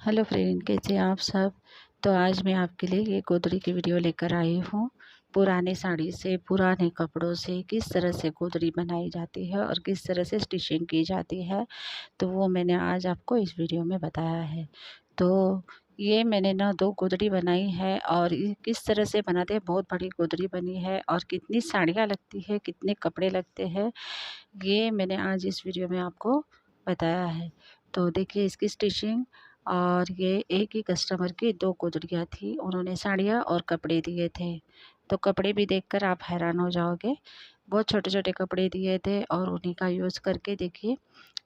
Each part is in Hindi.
हेलो फ्रेंड, कैसे हैं आप सब। तो आज मैं आपके लिए ये गोदड़ी की वीडियो लेकर आई हूँ। पुराने साड़ी से, पुराने कपड़ों से किस तरह से गोदड़ी बनाई जाती है और किस तरह से स्टिचिंग की जाती है, तो वो मैंने आज आपको इस वीडियो में बताया है। तो ये मैंने ना 2 गोदड़ी बनाई है और ये किस तरह से बनाते हैं, बहुत बड़ी गोदड़ी बनी है और कितनी साड़ियाँ लगती है, कितने कपड़े लगते हैं, ये मैंने आज इस वीडियो में आपको बताया है। तो देखिए इसकी स्टिचिंग। और ये एक ही कस्टमर की 2 गोदड़ियाँ थी, उन्होंने साड़ियाँ और कपड़े दिए थे। तो कपड़े भी देखकर आप हैरान हो जाओगे, बहुत छोटे-छोटे कपड़े दिए थे और उन्हीं का यूज़ करके देखिए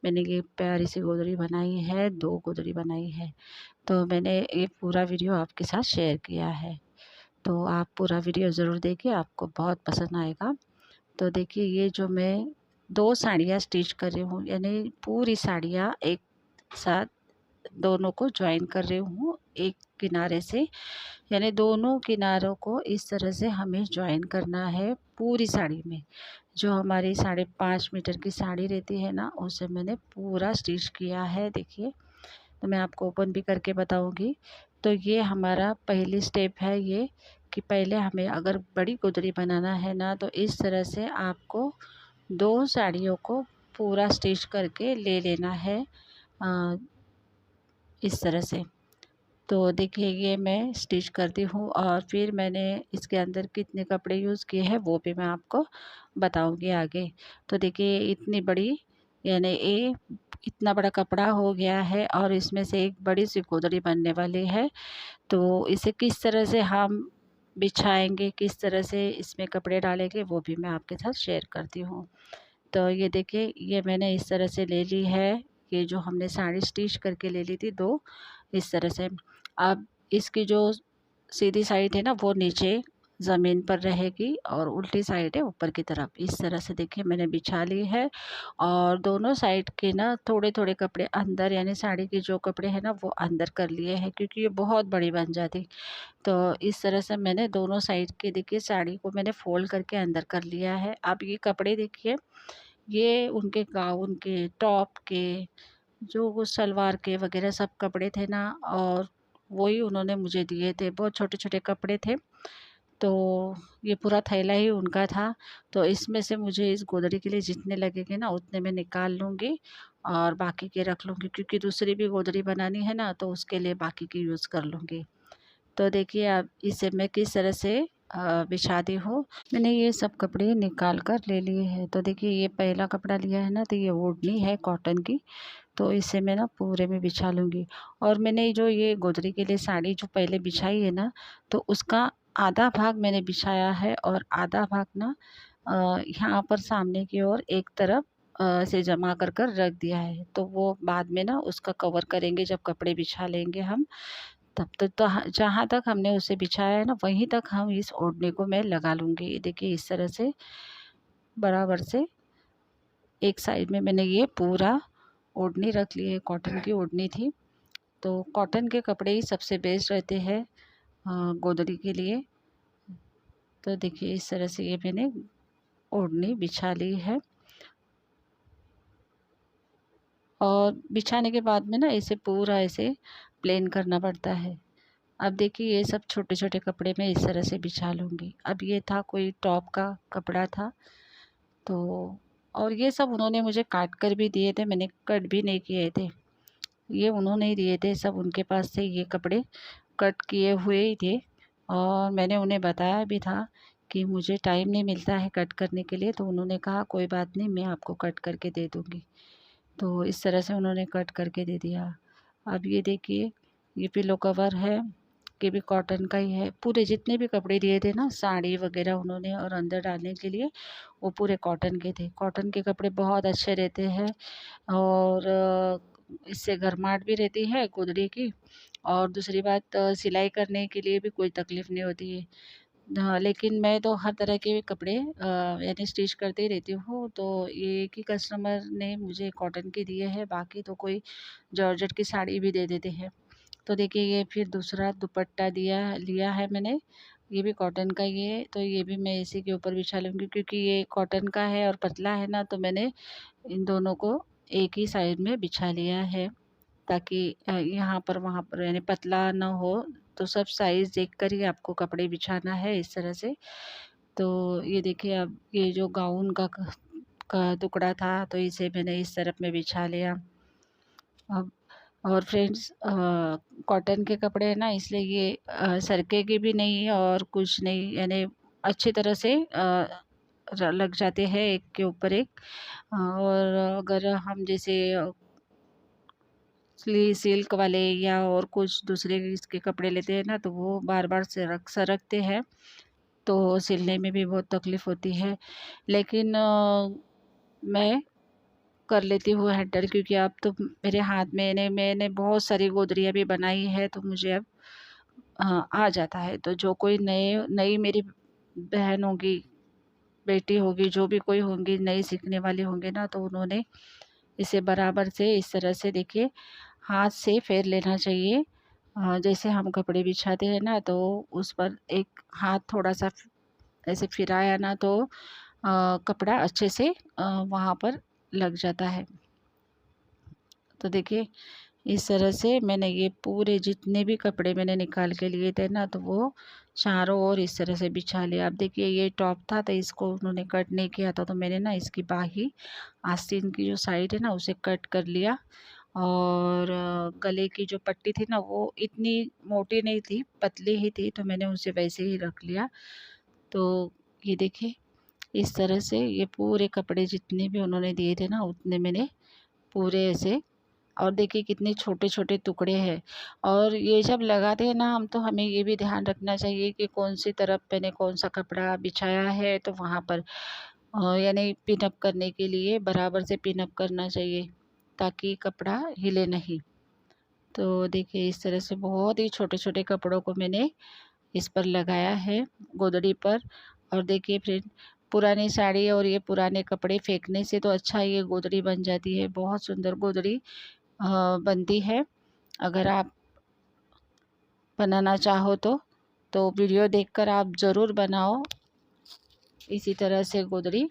मैंने ये प्यारी सी गोदड़ी बनाई है, 2 गोदड़ी बनाई है। तो मैंने ये पूरा वीडियो आपके साथ शेयर किया है, तो आप पूरा वीडियो ज़रूर देखिए, आपको बहुत पसंद आएगा। तो देखिए ये जो मैं 2 साड़ियाँ स्टिच कर रही हूँ, यानी पूरी साड़ियाँ एक साथ दोनों को जॉइन कर रही हूँ एक किनारे से, यानी दोनों किनारों को इस तरह से हमें जॉइन करना है पूरी साड़ी में। जो हमारी 5.5 मीटर की साड़ी रहती है ना, उसे मैंने पूरा स्टिच किया है। देखिए, तो मैं आपको ओपन भी करके बताऊंगी। तो ये हमारा पहली स्टेप है ये, कि पहले हमें अगर बड़ी गोदड़ी बनाना है ना, तो इस तरह से आपको 2 साड़ियों को पूरा स्टिच करके ले लेना है, अ, इस तरह से। तो देखिए ये मैं स्टिच करती हूँ और फिर मैंने इसके अंदर कितने कपड़े यूज़ किए हैं वो भी मैं आपको बताऊँगी आगे। तो देखिए इतनी बड़ी, यानी ये इतना बड़ा कपड़ा हो गया है और इसमें से एक बड़ी सी गोदड़ी बनने वाली है। तो इसे किस तरह से हम बिछाएँगे, किस तरह से इसमें कपड़े डालेंगे, वो भी मैं आपके साथ शेयर करती हूँ। तो ये देखिए ये मैंने इस तरह से ले ली है, ये जो हमने साड़ी स्टिच करके ले ली थी 2, इस तरह से। अब इसकी जो सीधी साइड है ना, वो नीचे ज़मीन पर रहेगी और उल्टी साइड है ऊपर की तरफ। इस तरह से देखिए मैंने बिछा ली है और दोनों साइड के ना थोड़े-थोड़े कपड़े अंदर, यानी साड़ी के जो कपड़े हैं ना वो अंदर कर लिए हैं, क्योंकि ये बहुत बड़ी बन जाती। तो इस तरह से मैंने दोनों साइड के देखिए साड़ी को मैंने फ़ोल्ड करके अंदर कर लिया है। अब ये कपड़े देखिए, ये उनके गाउन के, टॉप के, जो वो सलवार के वगैरह सब कपड़े थे ना, और वही उन्होंने मुझे दिए थे। बहुत छोटे-छोटे कपड़े थे, तो ये पूरा थैला ही उनका था। तो इसमें से मुझे इस गोदड़ी के लिए जितने लगेंगे ना, उतने मैं निकाल लूँगी और बाकी के रख लूँगी, क्योंकि दूसरी भी गोदड़ी बनानी है ना, तो उसके लिए बाकी की यूज़ कर लूँगी। तो देखिए अब इसे मैं किस तरह से बिछाती हूँ। मैंने ये सब कपड़े निकाल कर ले लिए हैं। तो देखिए ये पहला कपड़ा लिया है ना, तो ये ओढ़नी है कॉटन की, तो इसे मैं ना पूरे में बिछा लूँगी। और मैंने जो ये गोदड़ी के लिए साड़ी जो पहले बिछाई है ना, तो उसका आधा भाग मैंने बिछाया है और आधा भाग ना यहाँ पर सामने की ओर एक तरफ ऐसे जमा कर रख दिया है। तो वो बाद में ना उसका कवर करेंगे जब कपड़े बिछा लेंगे हम, तब तक तो जहाँ तक हमने उसे बिछाया है ना, वहीं तक हम इस ओढ़ने को मैं लगा लूँगी। ये देखिए इस तरह से बराबर से एक साइड में मैंने ये पूरा ओढ़नी रख ली है, कॉटन की ओढ़नी थी। तो कॉटन के कपड़े ही सबसे बेस्ट रहते हैं गोदड़ी के लिए। तो देखिए इस तरह से ये मैंने ओढ़नी बिछा ली है और बिछाने के बाद में ना इसे पूरा ऐसे प्लेन करना पड़ता है। अब देखिए ये सब छोटे-छोटे कपड़े मैं इस तरह से बिछा लूँगी। अब ये था कोई टॉप का कपड़ा था, तो और ये सब उन्होंने मुझे काट कर भी दिए थे, मैंने कट भी नहीं किए थे। ये उन्होंने ही दिए थे, सब उनके पास से ये कपड़े कट किए हुए ही थे और मैंने उन्हें बताया भी था कि मुझे टाइम नहीं मिलता है कट करने के लिए, तो उन्होंने कहा कोई बात नहीं, मैं आपको कट करके दे दूँगी। तो इस तरह से उन्होंने कट करके दे दिया। अब ये देखिए ये पिलो कवर है, ये भी कॉटन का ही है। पूरे जितने भी कपड़े दिए थे ना, साड़ी वगैरह उन्होंने और अंदर डालने के लिए, वो पूरे कॉटन के थे। कॉटन के कपड़े बहुत अच्छे रहते हैं और इससे गर्माहट भी रहती है गोदड़ी की, और दूसरी बात सिलाई करने के लिए भी कोई तकलीफ़ नहीं होती है। हाँ, लेकिन मैं तो हर तरह के कपड़े यानी स्टिच करते ही रहती हूँ, तो ये एक ही कस्टमर ने मुझे कॉटन के दिए हैं, बाकी तो कोई जॉर्जेट की साड़ी भी दे देते हैं। तो देखिए ये फिर दूसरा दुपट्टा लिया है मैंने, ये भी कॉटन का ही है, तो ये भी मैं इसी के ऊपर बिछा लूँगी, क्योंकि ये कॉटन का है और पतला है ना, तो मैंने इन दोनों को एक ही साइड में बिछा लिया है। ताकि यहाँ पर वहाँ पर यानी पतला ना हो। तो सब साइज़ देखकर ही आपको कपड़े बिछाना है इस तरह से। तो ये देखिए, अब ये जो गाउन का टुकड़ा था तो इसे मैंने इस तरफ में बिछा लिया। अब और फ्रेंड्स, कॉटन के कपड़े हैं ना, इसलिए ये सरकेगी भी नहीं और कुछ नहीं, यानी अच्छी तरह से लग जाते हैं एक के ऊपर एक। और अगर हम जैसे सिल्क वाले या और कुछ दूसरे इसके कपड़े लेते हैं ना, तो वो बार बार सरकते हैं, तो सिलने में भी बहुत तकलीफ़ होती है। लेकिन मैं कर लेती हूँ हैंडल, क्योंकि अब तो मेरे हाथ में मैंने बहुत सारी गोदरियाँ भी बनाई है, तो मुझे अब आ जाता है। तो जो कोई नई मेरी बहन होगी, बेटी होगी, जो भी कोई होंगी नई सीखने वाले होंगे ना, तो उन्होंने इसे बराबर से इस तरह से देखिए हाथ से फेर लेना चाहिए। जैसे हम कपड़े बिछाते हैं ना, तो उस पर एक हाथ थोड़ा-सा ऐसे फिराया ना, तो कपड़ा अच्छे से वहाँ पर लग जाता है। तो देखिए, इस तरह से मैंने ये पूरे जितने भी कपड़े मैंने निकाल के लिए थे ना, तो वो चारों ओर इस तरह से बिछा लिया। अब देखिए, ये टॉप था तो इसको उन्होंने कट नहीं किया था, तो मैंने ना इसकी बाही आस्तीन की जो साइड है ना उसे कट कर लिया। और गले की जो पट्टी थी ना, वो इतनी मोटी नहीं थी, पतली ही थी, तो मैंने उसे वैसे ही रख लिया। तो ये देखिए, इस तरह से ये पूरे कपड़े जितने भी उन्होंने दिए थे ना, उतने मैंने पूरे ऐसे। और देखिए कितने छोटे-छोटे टुकड़े हैं। और ये जब लगाते हैं ना हम, तो हमें ये भी ध्यान रखना चाहिए कि कौन-सी तरफ मैंने कौन-सा कपड़ा बिछाया है, तो वहाँ पर यानी पिन अप करने के लिए बराबर से पिन अप करना चाहिए, ताकि कपड़ा हिले नहीं। तो देखिए, इस तरह से बहुत ही छोटे-छोटे कपड़ों को मैंने इस पर लगाया है, गोदड़ी पर। और देखिए फ्रेंड, पुरानी साड़ी और ये पुराने कपड़े फेंकने से तो अच्छा ये गोदड़ी बन जाती है। बहुत सुंदर गोदड़ी बनती है। अगर आप बनाना चाहो तो वीडियो देखकर आप ज़रूर बनाओ इसी तरह से गोदड़ी।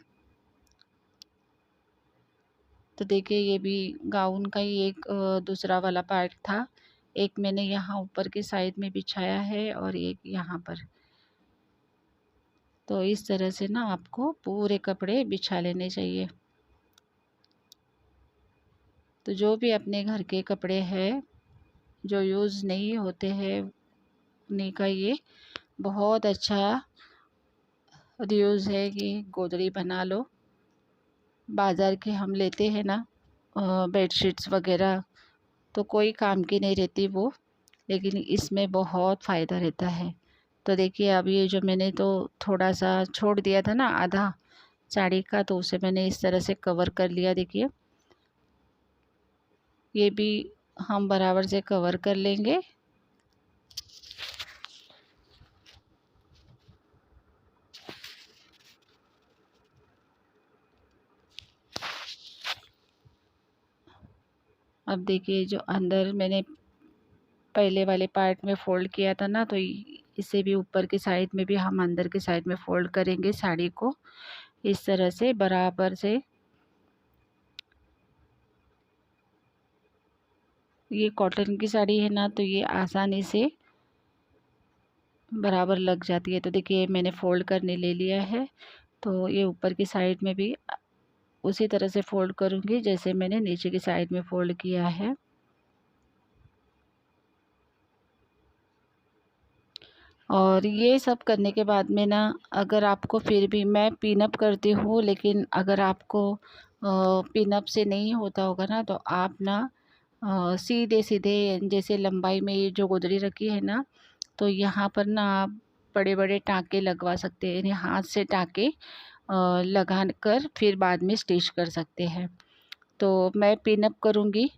तो देखिए, ये भी गाउन का ही एक दूसरा वाला पार्ट था। एक मैंने यहाँ ऊपर की साइड में बिछाया है और एक यहाँ पर। तो इस तरह से ना आपको पूरे कपड़े बिछा लेने चाहिए। तो जो भी अपने घर के कपड़े हैं, जो यूज़ नहीं होते हैं, उन्हीं का ये बहुत अच्छा रीयूज़ है कि गोदड़ी बना लो। बाज़ार के हम लेते हैं ना बेडशीट्स वग़ैरह, तो कोई काम की नहीं रहती वो, लेकिन इसमें बहुत फ़ायदा रहता है। तो देखिए, अब ये जो मैंने तो थोड़ा-सा छोड़ दिया था ना आधा साड़ी का, तो उसे मैंने इस तरह से कवर कर लिया। देखिए, ये भी हम बराबर से कवर कर लेंगे। अब देखिए, जो अंदर मैंने पहले वाले पार्ट में फ़ोल्ड किया था ना, तो इसे भी ऊपर की साइड में भी हम अंदर की साइड में फ़ोल्ड करेंगे साड़ी को, इस तरह से बराबर से। ये कॉटन की साड़ी है ना, तो ये आसानी से बराबर लग जाती है। तो देखिए, मैंने फ़ोल्ड करने ले लिया है, तो ये ऊपर की साइड में भी उसी तरह से फ़ोल्ड करूँगी जैसे मैंने नीचे की साइड में फ़ोल्ड किया है। और ये सब करने के बाद में ना, अगर आपको फिर भी, मैं पिन अप करती हूँ, लेकिन अगर आपको पिन अप से नहीं होता होगा ना, तो आप ना सीधे-सीधे जैसे लंबाई में ये जो गोदड़ी रखी है ना, तो यहाँ पर ना आप बड़े-बड़े टाँके लगवा सकते हैं, यानी हाथ से टाँके लगा कर फिर बाद में स्टिच कर सकते हैं। तो मैं पिन अप करूँगी,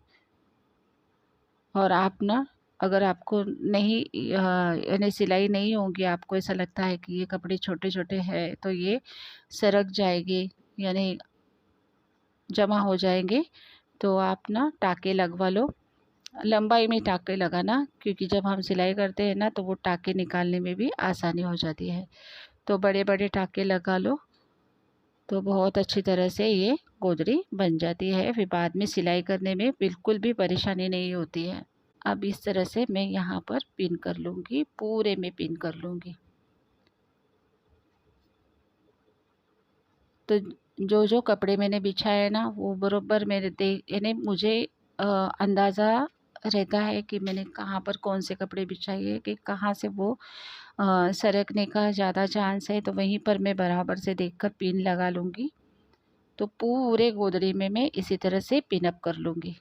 और आप ना, अगर आपको नहीं यानी सिलाई नहीं होगी, आपको ऐसा लगता है कि ये कपड़े छोटे-छोटे हैं, तो ये सरक जाएँगे, यानी जमा हो जाएँगे, तो आप ना टाँके लगवा लो। लंबाई में टाँके लगाना, क्योंकि जब हम सिलाई करते हैं ना, तो वो टाँके निकालने में भी आसानी हो जाती है। तो बड़े-बड़े टाँके लगा लो, तो बहुत अच्छी तरह से ये गोदड़ी बन जाती है। फिर बाद में सिलाई करने में बिल्कुल भी परेशानी नहीं होती है। अब इस तरह से मैं यहाँ पर पिन कर लूँगी, पूरे में पिन कर लूँगी। तो जो जो कपड़े मैंने बिछाए है ना, वो बरोबर मेरे यानी मुझे अंदाज़ा रहता है कि मैंने कहाँ पर कौन से कपड़े बिछाए, कि कहाँ से वो सरकने का ज़्यादा चांस है, तो वहीं पर मैं बराबर से देखकर पिन लगा लूँगी। तो पूरे गोदड़ी में मैं इसी तरह से पिन अप कर लूँगी।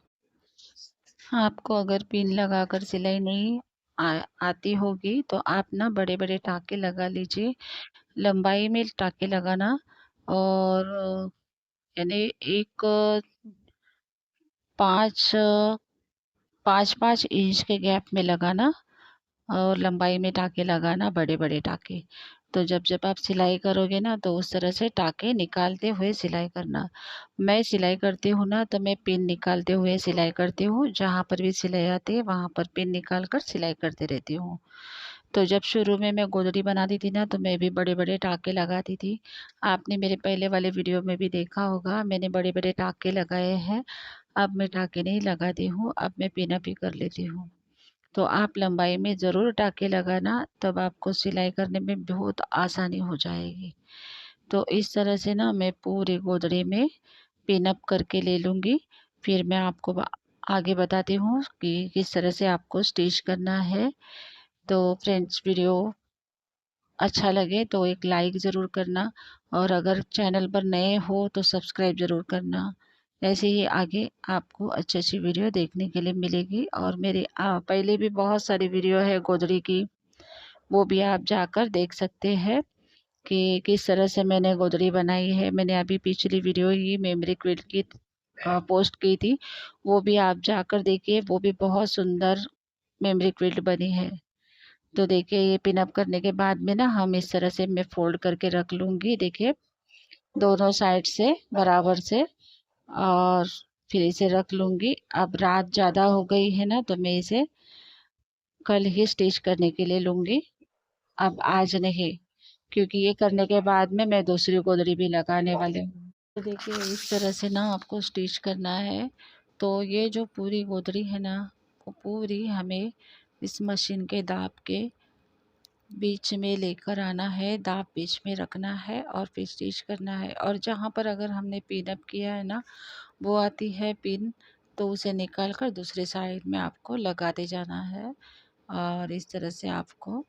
आपको अगर पिन लगाकर सिलाई नहीं आती होगी तो आप ना बड़े-बड़े टाँके लगा लीजिए। लंबाई में टाँके लगाना, और यानी एक 5 5-5 इंच के गैप में लगाना, और लंबाई में टाँके लगाना, बड़े-बड़े टाँके। तो जब-जब आप सिलाई करोगे ना, तो उस तरह से टाँके निकालते हुए सिलाई करना। मैं सिलाई करती हूँ ना, तो मैं पिन निकालते हुए सिलाई करती हूँ। जहाँ पर भी सिलाई आती है वहाँ पर पिन निकाल कर सिलाई करती रहती हूँ। तो जब शुरू में मैं गोदड़ी बनाती थी ना, तो मैं भी बड़े-बड़े टाँके लगाती थी। आपने मेरे पहले वाले वीडियो में भी देखा होगा, मैंने बड़े-बड़े टाँके लगाए हैं। अब मैं टाँके नहीं लगाती हूँ, अब मैं पिन अप ही कर लेती हूँ। तो आप लंबाई में ज़रूर टाँके लगाना, तब आपको सिलाई करने में बहुत आसानी हो जाएगी। तो इस तरह से ना मैं पूरी गोदड़ी में पिन अप करके ले लूँगी। फिर मैं आपको आगे बताती हूँ कि किस तरह से आपको स्टिच करना है। तो फ्रेंड्स, वीडियो अच्छा लगे तो एक लाइक ज़रूर करना, और अगर चैनल पर नए हो तो सब्सक्राइब ज़रूर करना। ऐसे ही आगे आपको अच्छी-अच्छी वीडियो देखने के लिए मिलेगी, और मेरे पहले भी बहुत सारी वीडियो है गोदड़ी की, वो भी आप जाकर देख सकते हैं कि किस तरह से मैंने गोदड़ी बनाई है। मैंने अभी पिछली वीडियो ही मेमोरी क्विल्ट की पोस्ट की थी, वो भी आप जाकर देखिए, वो भी बहुत सुंदर मेमोरी क्विल्ट बनी है। तो देखिए, ये पिन अप करने के बाद में ना हम इस तरह से मैं फ़ोल्ड करके रख लूँगी, देखिए दोनों साइड से बराबर से, और फिर इसे रख लूँगी। अब रात ज़्यादा हो गई है ना, तो मैं इसे कल ही स्टिच करने के लिए लूँगी, अब आज नहीं, क्योंकि ये करने के बाद में मैं दूसरी गोदड़ी भी लगाने वाली हूँ। तो देखिए, इस तरह से ना आपको स्टिच करना है। तो ये जो पूरी गोदड़ी है ना, वो पूरी हमें इस मशीन के दाब के बीच में लेकर आना है, दाब बीच में रखना है, और फिर स्टिच करना है। और जहाँ पर अगर हमने पिन अप किया है ना, वो आती है पिन, तो उसे निकाल कर दूसरे साइड में आपको लगाते जाना है। और इस तरह से आपको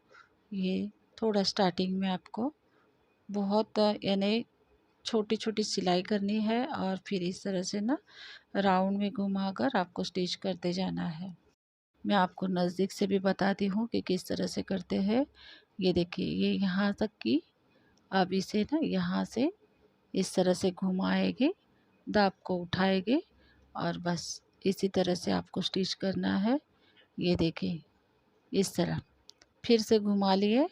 ये थोड़ा स्टार्टिंग में आपको बहुत यानी छोटी-छोटी सिलाई करनी है, और फिर इस तरह से ना राउंड में घुमाकर आपको स्टिच करते जाना है। मैं आपको नज़दीक से भी बताती हूँ कि किस तरह से करते हैं। ये देखिए, ये यहाँ तक की, अब इसे ना यहाँ से इस तरह से घुमाएँगे, दाब को उठाएँगे, और बस इसी तरह से आपको स्टिच करना है। ये देखिए, इस तरह फिर से घुमा लिए,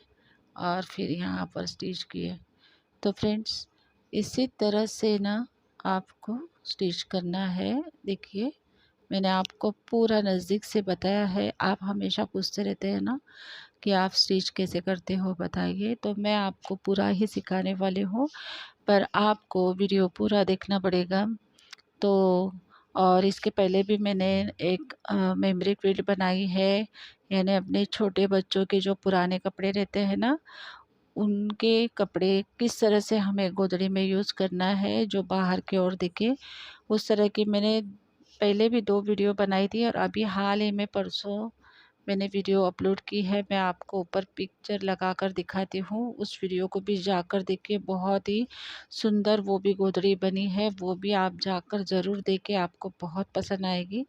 और फिर यहाँ पर स्टिच किए। तो फ्रेंड्स, इसी तरह से ना आपको स्टिच करना है। देखिए, मैंने आपको पूरा नज़दीक से बताया है। आप हमेशा पूछते रहते हैं ना कि आप स्टिच कैसे करते हो, बताइए। तो मैं आपको पूरा ही सिखाने वाली हूँ, पर आपको वीडियो पूरा देखना पड़ेगा। तो और इसके पहले भी मैंने एक मेमोरी क्विल्ट बनाई है, यानी अपने छोटे बच्चों के जो पुराने कपड़े रहते हैं ना, उनके कपड़े किस तरह से हमें गोदड़ी में यूज़ करना है, जो बाहर की ओर दिखे, उस तरह की मैंने पहले भी 2 वीडियो बनाई थी, और अभी हाल ही में परसों मैंने वीडियो अपलोड की है। मैं आपको ऊपर पिक्चर लगाकर दिखाती हूँ, उस वीडियो को भी जाकर देखिए, बहुत ही सुंदर वो भी गोदड़ी बनी है। वो भी आप जाकर ज़रूर देखें, आपको बहुत पसंद आएगी,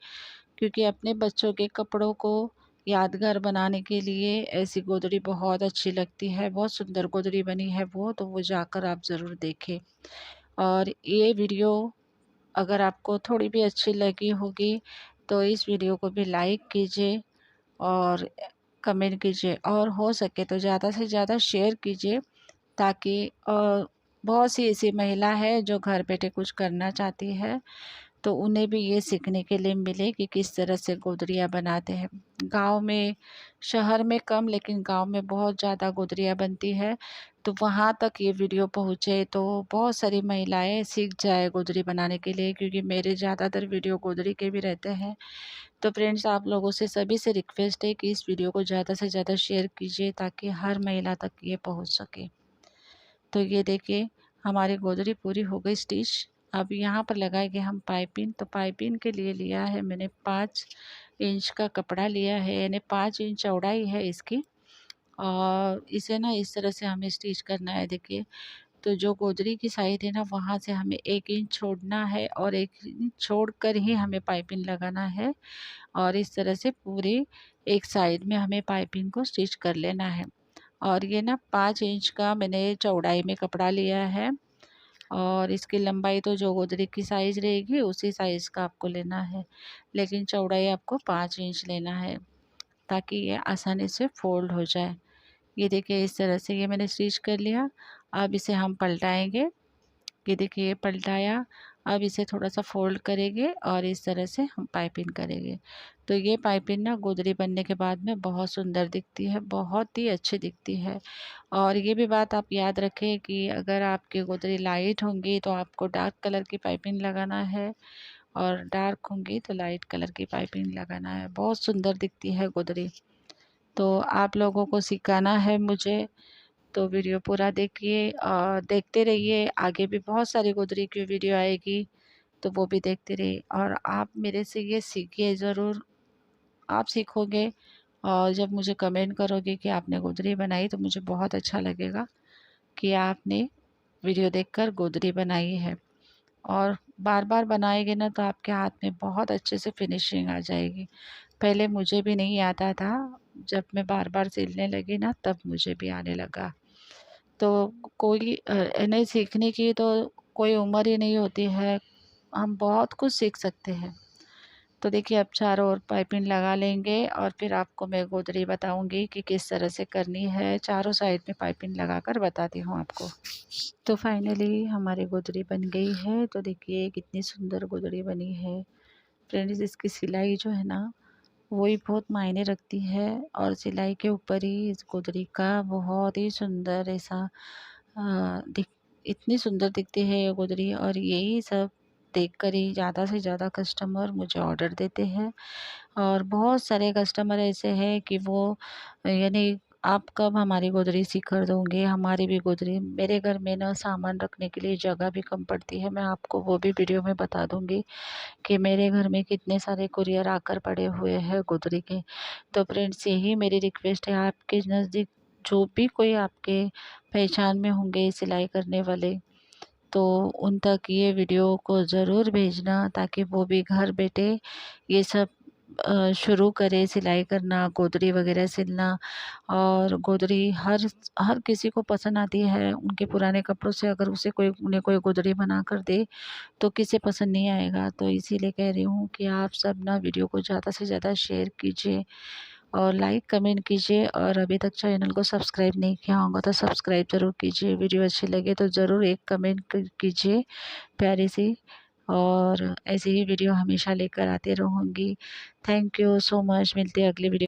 क्योंकि अपने बच्चों के कपड़ों को यादगार बनाने के लिए ऐसी गोदड़ी बहुत अच्छी लगती है। बहुत सुंदर गोदड़ी बनी है वो, तो वो जाकर आप ज़रूर देखें। और ये वीडियो अगर आपको थोड़ी भी अच्छी लगी होगी, तो इस वीडियो को भी लाइक कीजिए, और कमेंट कीजिए, और हो सके तो ज़्यादा से ज़्यादा शेयर कीजिए, ताकि बहुत सी ऐसी महिला है जो घर बैठे कुछ करना चाहती है, तो उन्हें भी ये सीखने के लिए मिले कि किस तरह से गोदरियाँ बनाते हैं। गाँव में, शहर में कम, लेकिन गाँव में बहुत ज़्यादा गोदरियाँ बनती है। तो वहाँ तक ये वीडियो पहुँचे तो बहुत सारी महिलाएँ सीख जाए गोदरी बनाने के लिए, क्योंकि मेरे ज़्यादातर वीडियो गोदरी के भी रहते हैं। तो फ्रेंड्स, आप लोगों से सभी से रिक्वेस्ट है कि इस वीडियो को ज़्यादा से ज़्यादा शेयर कीजिए ताकि हर महिला तक ये पहुँच सके। तो ये देखिए, हमारी गोदरी पूरी हो गई स्टिच। अब यहाँ पर लगाएंगे हम पाइपिंग। तो पाइपिंग के लिए लिया है मैंने 5 इंच का कपड़ा लिया है, यानी 5 इंच चौड़ाई है इसकी। और इसे ना इस तरह से हमें स्टिच करना है। देखिए, तो जो गोदरी की साइड है ना, वहाँ से हमें 1 इंच छोड़ना है और 1 इंच छोड़कर ही हमें पाइपिंग लगाना है। और इस तरह से पूरे एक साइड में हमें पाइपिंग को स्टिच कर लेना है। और ये ना 5 इंच का मैंने चौड़ाई में कपड़ा लिया है, और इसकी लंबाई तो जो गोदरी की साइज़ रहेगी उसी साइज़ का आपको लेना है, लेकिन चौड़ाई आपको 5 इंच लेना है ताकि ये आसानी से फ़ोल्ड हो जाए। ये देखिए, इस तरह से ये मैंने स्टिच कर लिया। अब इसे हम पलटाएँगे। ये देखिए, ये पलटाया। अब इसे थोड़ा-सा फ़ोल्ड करेंगे और इस तरह से हम पाइपिंग करेंगे। तो ये पाइपिंग ना गोदरी बनने के बाद में बहुत सुंदर दिखती है, बहुत ही अच्छी दिखती है। और ये भी बात आप याद रखें कि अगर आपकी गोदरी लाइट होंगी तो आपको डार्क कलर की पाइपिंग लगाना है, और डार्क होंगी तो लाइट कलर की पाइपिंग लगाना है। बहुत सुंदर दिखती है गोदरी। तो आप लोगों को सिखाना है मुझे, तो वीडियो पूरा देखिए और देखते रहिए। आगे भी बहुत सारी गोदरी की वीडियो आएगी, तो वो भी देखते रहिए। और आप मेरे से ये सीखिए ज़रूर। आप सीखोगे और जब मुझे कमेंट करोगे कि आपने गोदरी बनाई, तो मुझे बहुत अच्छा लगेगा कि आपने वीडियो देखकर गोदरी बनाई है। और बार-बार बनाएँगे ना तो आपके हाथ में बहुत अच्छे से फिनिशिंग आ जाएगी। पहले मुझे भी नहीं आता था, जब मैं बार-बार सिलने लगी ना तब मुझे भी आने लगा। तो कोई इन्हें सीखने की तो कोई उम्र ही नहीं होती है, हम बहुत कुछ सीख सकते हैं। तो देखिए, अब चारों ओर पाइपिंग लगा लेंगे और फिर आपको मैं गोदरी बताऊँगी कि किस तरह से करनी है। चारों साइड में पाइपिंग लगाकर बताती हूँ आपको। तो फाइनली हमारी गोदरी बन गई है। तो देखिए, कितनी सुंदर गोदरी बनी है। फ्रेंड्स, इसकी सिलाई जो है ना, वो ही बहुत मायने रखती है, और सिलाई के ऊपर ही इस गोदरी का बहुत ही सुंदर ऐसा दिख इतनी सुंदर दिखती है ये गोदरी। और यही सब देखकर ही ज़्यादा से ज़्यादा कस्टमर मुझे ऑर्डर देते हैं। और बहुत सारे कस्टमर ऐसे हैं कि वो यानी, आप कब हमारी गोदरी सी कर दोगे? हमारी भी गोदरी, मेरे घर में ना सामान रखने के लिए जगह भी कम पड़ती है। मैं आपको वो भी वीडियो में बता दूँगी कि मेरे घर में कितने सारे कुरियर आकर पड़े हुए हैं गोदरी के। तो फ्रेंड्स, यही मेरी रिक्वेस्ट है, आपके नज़दीक जो भी कोई आपके पहचान में होंगे सिलाई करने वाले, तो उन तक ये वीडियो को ज़रूर भेजना ताकि वो भी घर बैठे ये सब शुरू करे सिलाई करना, गोदरी वगैरह सिलना। और गोदरी हर किसी को पसंद आती है। उनके पुराने कपड़ों से अगर उन्हें कोई गोदरी बना कर दे तो किसे पसंद नहीं आएगा। तो इसीलिए कह रही हूँ कि आप सब ना वीडियो को ज़्यादा से ज़्यादा शेयर कीजिए और लाइक कमेंट कीजिए। और अभी तक चैनल को सब्सक्राइब नहीं किया होगा तो सब्सक्राइब ज़रूर कीजिए। वीडियो अच्छी लगे तो ज़रूर एक कमेंट कीजिए प्यारी सी। और ऐसी ही वीडियो हमेशा लेकर आती रहूँगी। Thank you so much. मिलते हैं अगली वीडियो।